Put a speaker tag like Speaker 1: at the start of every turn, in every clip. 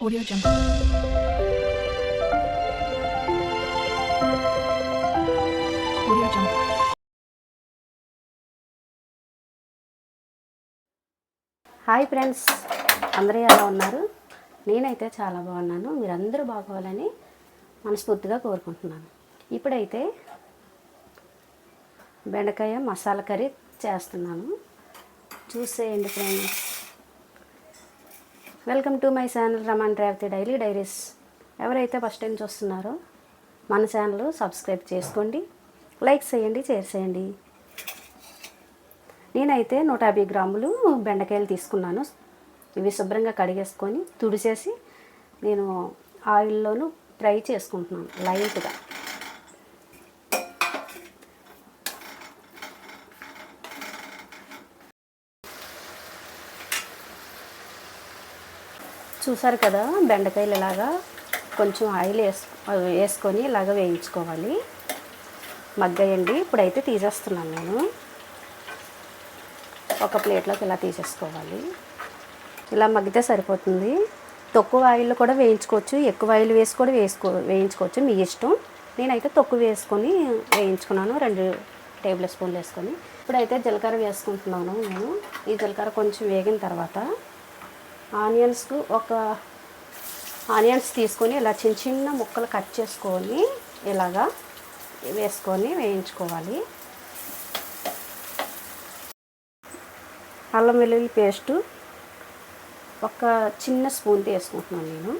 Speaker 1: Audio Jungle. Audio Jungle.
Speaker 2: Hi friends, అందరూ ఎలా ఉన్నారు? నేనైతే చాలా బాగున్నాను. మీరందరూ బాగోవాలని మనస్ఫూర్తిగా కోరుకుంటున్నాను. ఇప్పుడైతే బెండకాయ మసాలా కర్రీ చేస్తున్నాను. చూసేయండి friends. Welcome to my channel Raman Revathi daily diaries. ఎవరైతే ఫస్ట్ టైం చూస్తున్నారో మన ఛానల్ సబ్స్క్రైబ్ చేసుకోండి, లైక్ చేయండి, షేర్ చేయండి. నేనైతే 150 గ్రాములు బెండకాయలు తీసుకున్నాను. ఇవి శుభ్రంగా కడిగేసుకొని తుడిచేసి నేను ఆయిల్లోనూ ఫ్రై చేసుకుంటున్నాను లైట్గా. చూసారు కదా, బెండకాయలు ఇలాగా కొంచెం ఆయిల్ వేసుకొని ఇలాగ వేయించుకోవాలి. మగ్గాయండి. ఇప్పుడైతే తీసేస్తున్నాను నేను. ఒక ప్లేట్లోకి ఇలా తీసేసుకోవాలి. ఇలా మగ్గితే సరిపోతుంది. తక్కువ ఆయిల్ కూడా వేయించుకోవచ్చు, ఎక్కువ ఆయిల్ వేసి కూడా వేయించుకోవచ్చు, మీ ఇష్టం. నేనైతే తక్కువ వేసుకొని వేయించుకున్నాను, 2 టేబుల్ స్పూన్లు వేసుకొని. ఇప్పుడైతే జీలకర్ర వేసుకుంటున్నాను నేను. ఈ జీలకర్ర కొంచెం వేగిన తర్వాత ఆనియన్స్ తీసుకొని ఇలా చిన్న చిన్న ముక్కలు కట్ చేసుకొని ఇలాగా వేసుకొని వేయించుకోవాలి. అల్లం వెల్లుల్లి పేస్టు ఒక చిన్న స్పూన్ వేసుకుంటున్నాను నేను.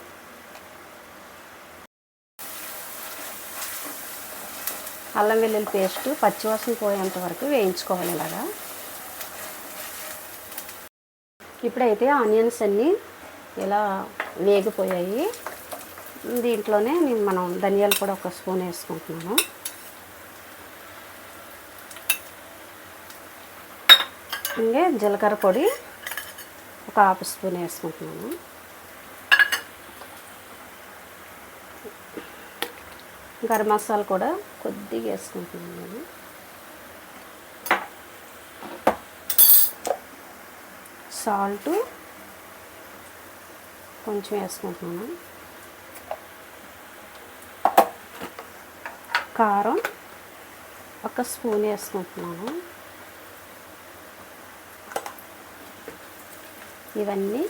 Speaker 2: అల్లం వెల్లుల్లి పేస్టు పచ్చివాసన పోయేంత వరకు వేయించుకోవాలి ఇలాగా. ఇప్పుడైతే ఆనియన్స్ అన్నీ ఇలా వేగిపోయాయి. దీంట్లోనే మనం ధనియాలు కూడా ఒక స్పూన్ వేసుకుంటున్నాను. ఇంకా జీలకర్ర పొడి ఒక 1/2 స్పూన్ వేసుకుంటున్నాను. గరం మసాలా కూడా కొద్దిగా వేసుకుంటున్నాను నేను. సాల్ట్ కొంచెం వేసుకుంటున్నాను. కారం ఒక స్పూన్ వేసుకుంటున్నాను. ఇవన్నీ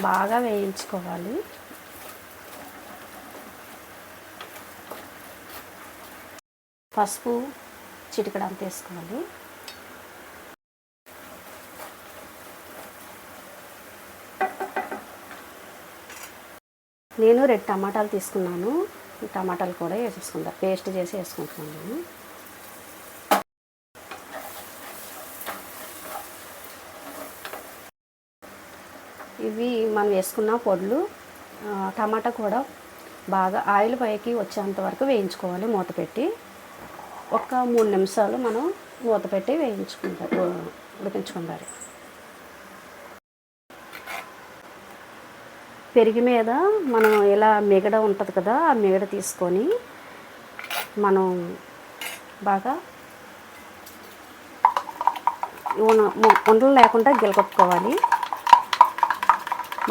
Speaker 2: బాగా వేయించుకోవాలి. పసుపు చిటికెడంత వేసుకోవాలి. నేను 2 టమాటాలు తీసుకున్నాను. ఈ టమాటాలు కూడా వేసేసుకుంటాను, పేస్ట్ చేసి వేసుకుంటున్నాను నేను. ఇవి మనం వేసుకున్న పొడులు. టమాటా కూడా బాగా ఆయిల్ పైకి వచ్చేంత వరకు వేయించుకోవాలి. మూత పెట్టి ఒక 3 నిమిషాలు మనం మూత పెట్టి ఉడికించుకుంటారు. పెరుగు మీద మనం ఇలా మిగడ ఉంటుంది కదా, ఆ మిగడ తీసుకొని మనం బాగా ఉండలు లేకుండా గిలకొట్టుకోవాలి.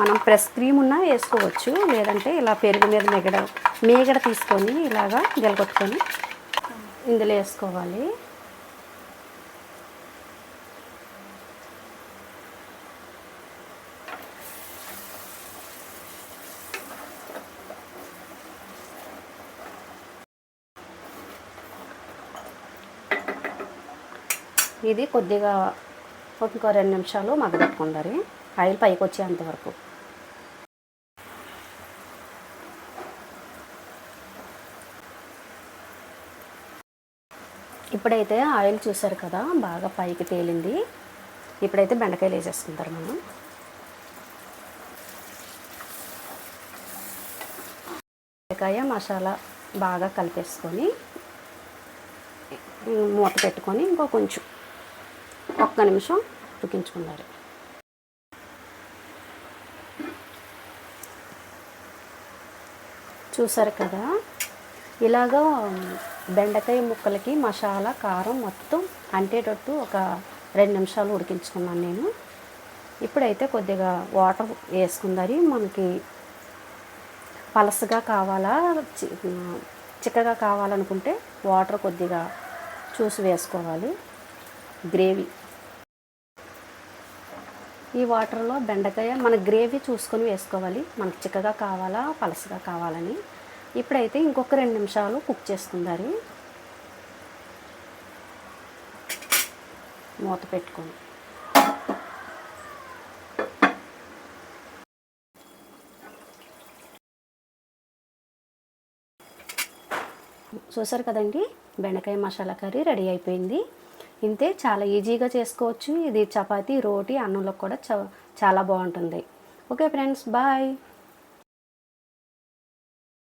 Speaker 2: మనం ప్రెస్ క్రీమ్ ఉన్నా వేసుకోవచ్చు, లేదంటే ఇలా పెరుగు మీద మీగడ తీసుకొని ఇలాగా గిలకొట్టుకొని ఇందులో వేసుకోవాలి. ఇది కొద్దిగా ఇంకో 2 నిమిషాలు మగ్గబెట్టుకుంటారు, ఆయిల్ పైకి వచ్చేంత వరకు. ఇప్పుడైతే ఆయిల్ చూసారు కదా, బాగా పైకి తేలింది. ఇప్పుడైతే బెండకాయలు వేసేసుకుంటారు మనం. బెండకాయ మసాలా బాగా కలిపేసుకొని మూత పెట్టుకొని ఇంకో కొంచెం 1 నిమిషం ఉడికించుకున్నారు. చూసారు కదా, ఇలాగా బెండకాయ ముక్కలకి మసాలా కారం మొత్తం అంటేటట్టు ఒక 2 నిమిషాలు ఉడికించుకున్నాను నేను. ఇప్పుడైతే కొద్దిగా వాటర్ వేసుకుందారి. మనకి పలసగా కావాలా చిక్కగా కావాలనుకుంటే వాటర్ కొద్దిగా చూసి వేసుకోవాలి. గ్రేవీ ఈ వాటర్లో బెండకాయ మన గ్రేవీ చూసుకొని వేసుకోవాలి, మనకు చిక్కగా కావాలా పలసగా కావాలని. ఇప్పుడైతే ఇంకొక 2 నిమిషాలు కుక్ చేసుకుందారి. మూత పెట్టుకొని చూసారు కదండి, బెండకాయ మసాలా కర్రీ రెడీ అయిపోయింది. ఇంతే, చాలా ఈజీగా చేసుకోవచ్చు. ఇది చపాతీ, రోటీ, అన్నంలో కూడా చాలా బాగుంటుంది. Okay friends, bye.